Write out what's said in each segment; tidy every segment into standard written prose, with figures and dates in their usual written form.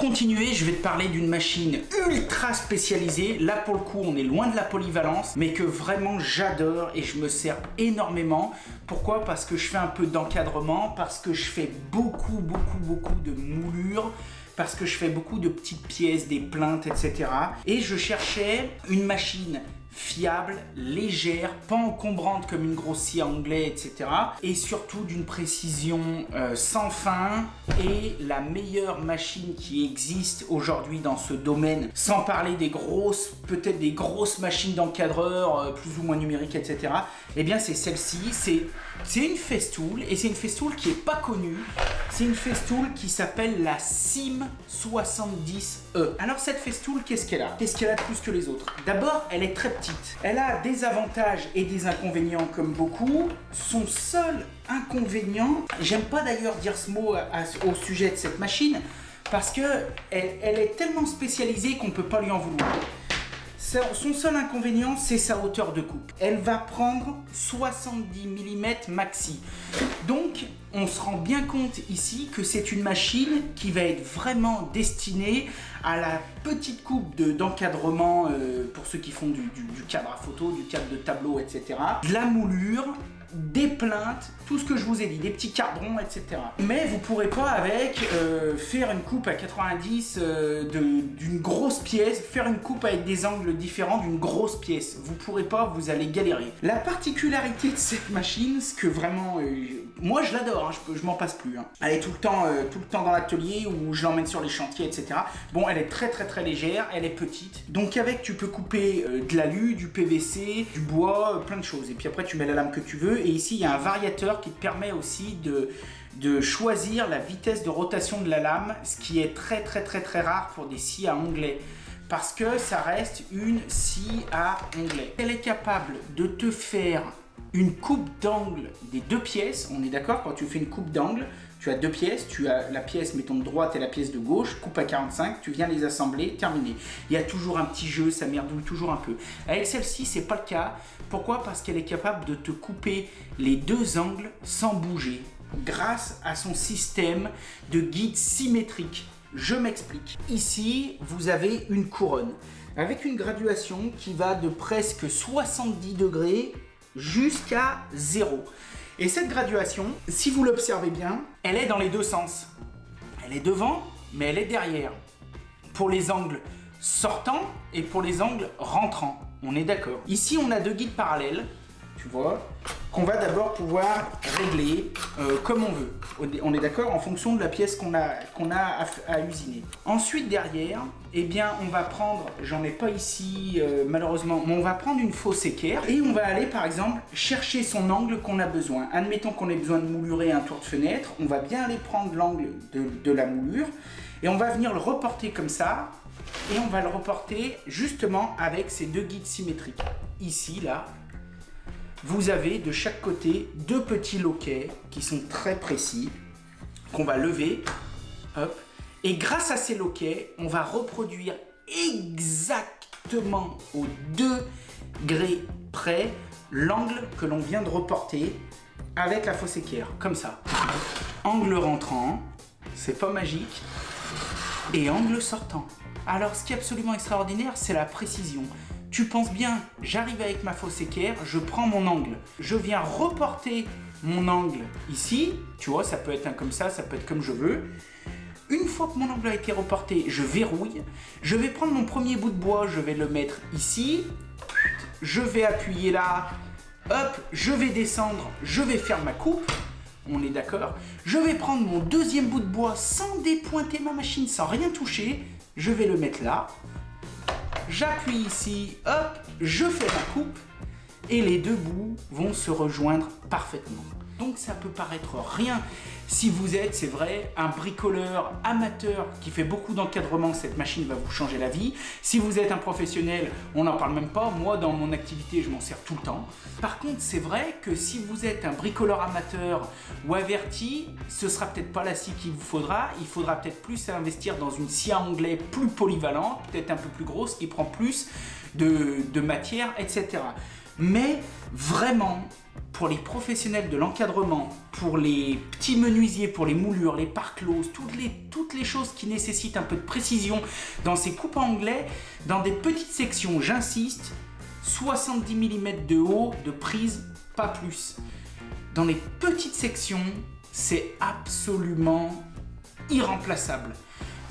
continuer, je vais te parler d'une machine ultra spécialisée. Là pour le coup on est loin de la polyvalence, mais que vraiment j'adore et je me sers énormément. Pourquoi? Parce que je fais un peu d'encadrement, parce que je fais beaucoup de moulures, parce que je fais beaucoup de petites pièces, des plinthes, etc. Et je cherchais une machine fiable, légère, pas encombrante comme une grosse scie à onglet, etc. Et surtout d'une précision sans fin, et la meilleure machine qui existe aujourd'hui dans ce domaine, sans parler des grosses, peut-être des grosses machines d'encadreur plus ou moins numériques, etc. Eh bien c'est celle-ci, c'est une Festool, et c'est une Festool qui est pas connue. C'est une Festool qui s'appelle la Sim 70E. Alors cette Festool, qu'est-ce qu'elle a? Qu'est-ce qu'elle a de plus que les autres? D'abord, elle est très petite. Elle a des avantages et des inconvénients comme beaucoup. Son seul inconvénient, j'aime pas d'ailleurs dire ce mot au sujet de cette machine, parce que elle est tellement spécialisée qu'on peut pas lui en vouloir. Son seul inconvénient, c'est sa hauteur de coupe. Elle va prendre 70 mm maxi. Donc, on se rend bien compte ici que c'est une machine qui va être vraiment destinée à la petite coupe d'encadrement pour ceux qui font du cadre à photo, du cadre de tableau, etc. De la moulure, des plinthes, tout ce que je vous ai dit, des petits cadrons, etc. Mais vous pourrez pas avec faire une coupe à 90 d'une grosse pièce, faire une coupe avec des angles différents d'une grosse pièce. Vous pourrez pas, vous allez galérer. La particularité de cette machine, ce que vraiment, moi je l'adore, hein, je m'en passe plus. Hein. Elle est tout le temps dans l'atelier où je l'emmène sur les chantiers, etc. Bon, elle est très légère, elle est petite. Donc avec, tu peux couper de l'alu, du PVC, du bois, plein de choses. Et puis après, tu mets la lame que tu veux. Et ici, il y a un variateur qui te permet aussi de choisir la vitesse de rotation de la lame, ce qui est très rare pour des scies à onglet, parce que ça reste une scie à onglet. Elle est capable de te faire une coupe d'angle des deux pièces. On est d'accord, quand tu fais une coupe d'angle, tu as deux pièces, tu as la pièce mettons de droite et la pièce de gauche, coupe à 45, tu viens les assembler, terminé. Il y a toujours un petit jeu, ça merdouille toujours un peu. Avec celle-ci, c'est pas le cas. Pourquoi? Parce qu'elle est capable de te couper les deux angles sans bouger, grâce à son système de guide symétrique. Je m'explique. Ici, vous avez une couronne avec une graduation qui va de presque 70 degrés jusqu'à 0. Et cette graduation, si vous l'observez bien, elle est dans les deux sens. Elle est devant, mais elle est derrière. Pour les angles sortants et pour les angles rentrants. On est d'accord. Ici, on a deux guides parallèles, tu vois, qu'on va d'abord pouvoir régler comme on veut. On est d'accord, en fonction de la pièce qu'on a à usiner. Ensuite, derrière, eh bien, on va prendre, j'en ai pas ici malheureusement, mais on va prendre une fausse équerre et on va aller par exemple chercher son angle qu'on a besoin. Admettons qu'on ait besoin de moulurer un tour de fenêtre, on va bien aller prendre l'angle de la moulure et on va venir le reporter comme ça. Et on va le reporter justement avec ces deux guides symétriques. Ici, là, vous avez de chaque côté deux petits loquets qui sont très précis, qu'on va lever, hop, et grâce à ces loquets, on va reproduire exactement au degré près l'angle que l'on vient de reporter avec la fausse équerre, comme ça. Angle rentrant, c'est pas magique, et angle sortant. Alors ce qui est absolument extraordinaire, c'est la précision. Tu penses bien, j'arrive avec ma fausse équerre, je prends mon angle, je viens reporter mon angle ici, tu vois, ça peut être un comme ça peut être comme je veux. Une fois que mon angle a été reporté, je verrouille, je vais prendre mon premier bout de bois, je vais le mettre ici, je vais appuyer là, hop, je vais descendre, je vais faire ma coupe. On est d'accord. Je vais prendre mon deuxième bout de bois sans dépointer ma machine, sans rien toucher. Je vais le mettre là. J'appuie ici, hop, je fais ma coupe et les deux bouts vont se rejoindre parfaitement. Donc ça peut paraître rien. Si vous êtes, c'est vrai, un bricoleur amateur qui fait beaucoup d'encadrement, cette machine va vous changer la vie. Si vous êtes un professionnel, on n'en parle même pas. Moi, dans mon activité, je m'en sers tout le temps. Par contre, c'est vrai que si vous êtes un bricoleur amateur ou averti, ce sera peut-être pas la scie qu'il vous faudra. Il faudra peut-être plus investir dans une scie à onglet plus polyvalente, peut-être un peu plus grosse, qui prend plus de matière, etc. Mais vraiment, pour les professionnels de l'encadrement, pour les petits menuisiers, pour les moulures, les pare-closes, toutes les choses qui nécessitent un peu de précision dans ces coupes à onglet, dans des petites sections, j'insiste, 70 mm de haut, de prise, pas plus. Dans les petites sections, c'est absolument irremplaçable.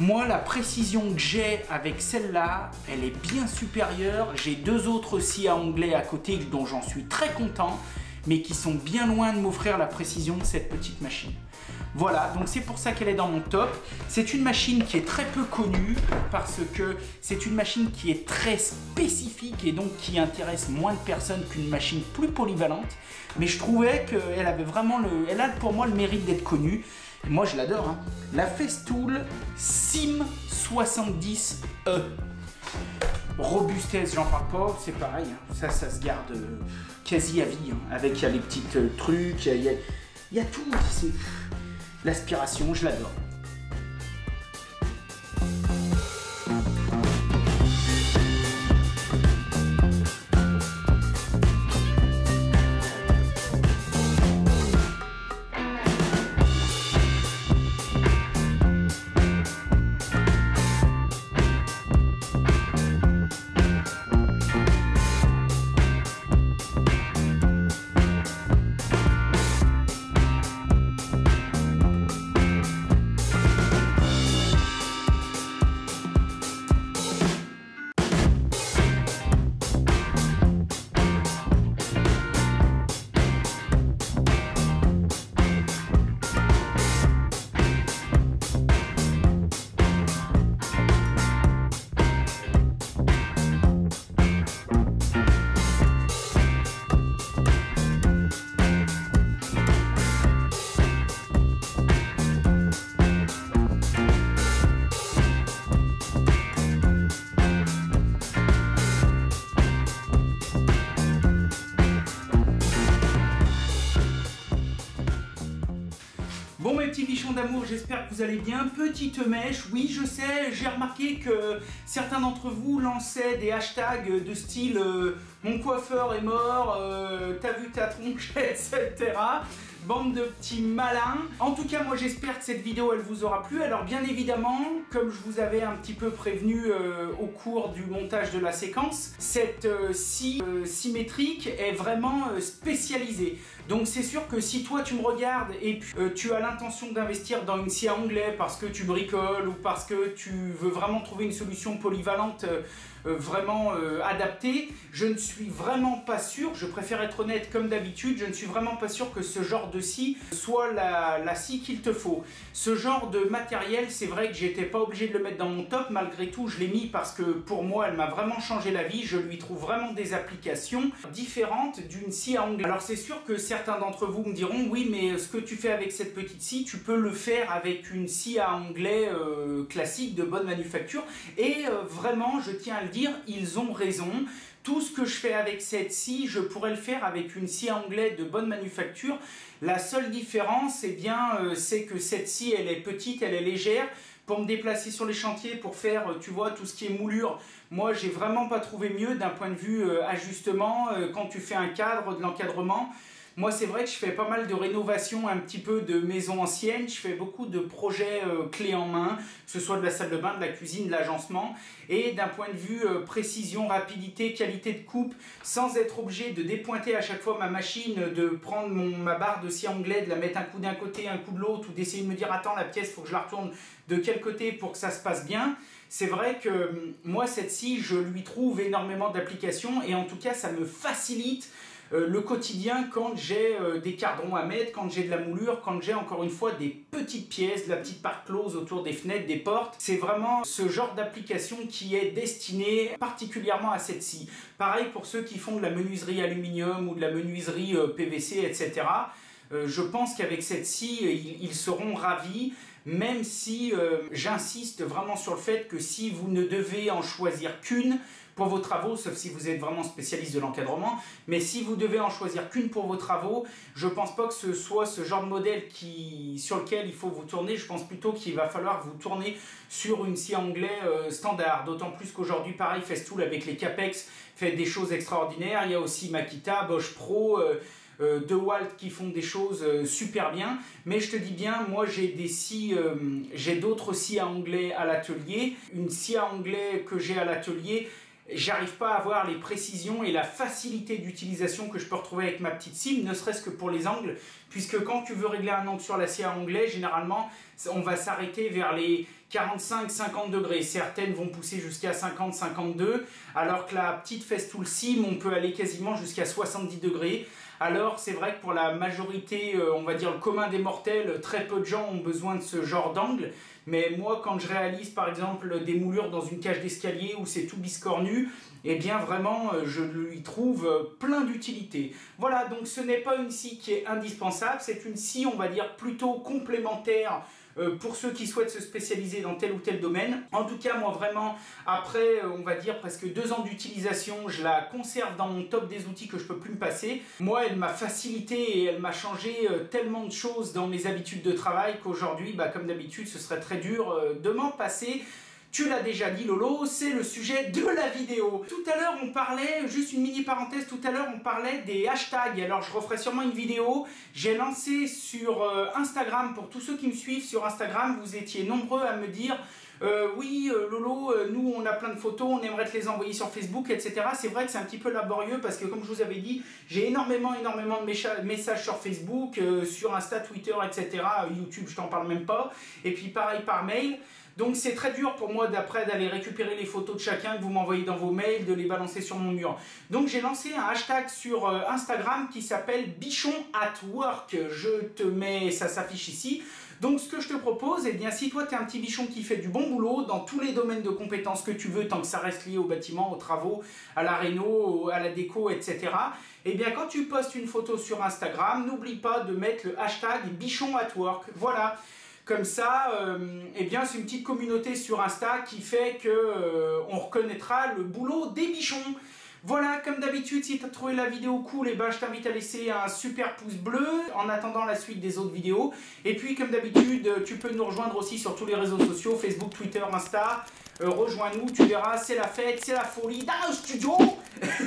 Moi, la précision que j'ai avec celle-là, elle est bien supérieure. J'ai deux autres scies à onglet à côté dont j'en suis très content, mais qui sont bien loin de m'offrir la précision de cette petite machine. Voilà, donc c'est pour ça qu'elle est dans mon top. C'est une machine qui est très peu connue parce que c'est une machine qui est très spécifique et donc qui intéresse moins de personnes qu'une machine plus polyvalente. Mais je trouvais qu'elle avait vraiment elle a pour moi le mérite d'être connue. Et moi je l'adore, hein. La Festool Sim 70E. Robustesse, j'en parle pas, c'est pareil, hein. Ça se garde quasi à vie, hein. Avec il y a les petits trucs, il y a tout. L'aspiration, je l'adore. Bon mes petits bichons d'amour, j'espère que vous allez bien. Petite mèche, oui je sais, j'ai remarqué que certains d'entre vous lançaient des hashtags de style mon coiffeur est mort, t'as vu ta tronche, etc. Bande de petits malins. En tout cas, moi j'espère que cette vidéo elle vous aura plu. Alors bien évidemment, comme je vous avais un petit peu prévenu au cours du montage de la séquence, cette scie symétrique est vraiment spécialisée. Donc c'est sûr que si toi tu me regardes et puis tu as l'intention d'investir dans une scie à onglet parce que tu bricoles ou parce que tu veux vraiment trouver une solution polyvalente vraiment adaptée, je ne suis vraiment pas sûr, je préfère être honnête comme d'habitude, je ne suis vraiment pas sûr que ce genre de scie soit la scie qu'il te faut. Ce genre de matériel, c'est vrai que j'étais pas obligé de le mettre dans mon top, malgré tout je l'ai mis parce que pour moi elle m'a vraiment changé la vie, je lui trouve vraiment des applications différentes d'une scie à onglet. Alors c'est sûr que certains d'entre vous me diront oui mais ce que tu fais avec cette petite scie, tu peux le faire avec une scie à onglet classique de bonne manufacture et vraiment je tiens à le dire, ils ont raison. Tout ce que je fais avec cette scie, je pourrais le faire avec une scie à onglet de bonne manufacture. La seule différence, eh bien, c'est que cette scie, elle est petite, elle est légère. Pour me déplacer sur les chantiers, pour faire, tu vois, tout ce qui est moulure, moi, j'ai vraiment pas trouvé mieux d'un point de vue ajustement. Quand tu fais un cadre, de l'encadrement, moi, c'est vrai que je fais pas mal de rénovation, un petit peu de maisons anciennes. Je fais beaucoup de projets clés en main, que ce soit de la salle de bain, de la cuisine, de l'agencement. Et d'un point de vue précision, rapidité, qualité de coupe, sans être obligé de dépointer à chaque fois ma machine, de prendre ma barre de scie à onglet, de la mettre un coup d'un côté, un coup de l'autre, ou d'essayer de me dire attends, la pièce, il faut que je la retourne de quel côté pour que ça se passe bien. C'est vrai que moi, cette scie, je lui trouve énormément d'applications et en tout cas, ça me facilite le quotidien quand j'ai des cadrons à mettre, quand j'ai de la moulure, quand j'ai encore une fois des petites pièces, de la petite part close autour des fenêtres, des portes. C'est vraiment ce genre d'application qui est destiné particulièrement à cette scie. Pareil pour ceux qui font de la menuiserie aluminium ou de la menuiserie PVC, etc. Je pense qu'avec cette scie, ils seront ravis. même si j'insiste vraiment sur le fait que si vous ne devez en choisir qu'une pour vos travaux, sauf si vous êtes vraiment spécialiste de l'encadrement, mais si vous devez en choisir qu'une pour vos travaux, je pense pas que ce soit ce genre de modèle sur lequel il faut vous tourner. Je pense plutôt qu'il va falloir vous tourner sur une scie à onglet standard, d'autant plus qu'aujourd'hui, pareil, Festool avec les Capex fait des choses extraordinaires. Il y a aussi Makita, Bosch Pro, DeWalt qui font des choses super bien, mais je te dis bien, moi j'ai d'autres scies à onglet à l'atelier. Une scie à onglet que j'ai à l'atelier, j'arrive pas à avoir les précisions et la facilité d'utilisation que je peux retrouver avec ma petite scie, ne serait-ce que pour les angles, puisque quand tu veux régler un angle sur la scie à onglet, généralement on va s'arrêter vers les 45-50 degrés. Certaines vont pousser jusqu'à 50-52, alors que la petite Festool Sim, on peut aller quasiment jusqu'à 70 degrés. Alors c'est vrai que pour la majorité, on va dire le commun des mortels, très peu de gens ont besoin de ce genre d'angle. Mais moi, quand je réalise par exemple des moulures dans une cage d'escalier où c'est tout biscornu, eh bien vraiment je lui trouve plein d'utilité. Voilà, donc ce n'est pas une scie qui est indispensable, c'est une scie, on va dire, plutôt complémentaire pour ceux qui souhaitent se spécialiser dans tel ou tel domaine. En tout cas, moi vraiment, après, on va dire presque 2 ans d'utilisation, je la conserve dans mon top des outils que je peux plus me passer. Moi, elle m'a facilité et elle m'a changé tellement de choses dans mes habitudes de travail qu'aujourd'hui, comme d'habitude, ce serait très dur de m'en passer. Tu l'as déjà dit Lolo, c'est le sujet de la vidéo. Tout à l'heure on parlait, juste une mini parenthèse, tout à l'heure on parlait des hashtags. Alors je referai sûrement une vidéo. J'ai lancé sur Instagram, pour tous ceux qui me suivent sur Instagram, vous étiez nombreux à me dire oui Lolo, nous on a plein de photos, on aimerait te les envoyer sur Facebook, etc. C'est vrai que c'est un petit peu laborieux parce que comme je vous avais dit, j'ai énormément de messages sur Facebook, sur Insta, Twitter, etc. YouTube je t'en parle même pas. Et puis pareil par mail. Donc c'est très dur pour moi d'après d'aller récupérer les photos de chacun que vous m'envoyez dans vos mails, de les balancer sur mon mur. Donc j'ai lancé un hashtag sur Instagram qui s'appelle Bichon at Work. Je te mets, ça s'affiche ici. Donc ce que je te propose, eh bien si toi tu es un petit bichon qui fait du bon boulot dans tous les domaines de compétences que tu veux, tant que ça reste lié au bâtiment, aux travaux, à la réno, à la déco, etc. Eh bien quand tu postes une photo sur Instagram, n'oublie pas de mettre le hashtag Bichon at Work. Voilà. Comme ça, eh bien, c'est une petite communauté sur Insta qui fait qu'on reconnaîtra le boulot des bichons. Voilà, comme d'habitude, si tu as trouvé la vidéo cool, je t'invite à laisser un super pouce bleu en attendant la suite des autres vidéos. Et puis, comme d'habitude, tu peux nous rejoindre aussi sur tous les réseaux sociaux, Facebook, Twitter, Insta. Rejoins-nous, tu verras, c'est la fête, c'est la folie dans le studio.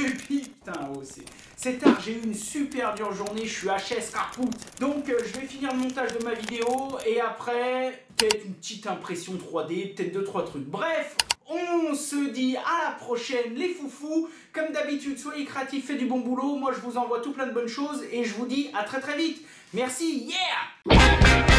Et puis, putain, oh, c'est tard, j'ai eu une super dure journée, je suis HS Carpout. Donc, je vais finir le montage de ma vidéo et après, peut-être une petite impression 3D, peut-être 2-3 trucs. Bref, on se dit à la prochaine, les foufous. Comme d'habitude, soyez créatifs, faites du bon boulot. Moi, je vous envoie tout plein de bonnes choses et je vous dis à très très vite. Merci, yeah!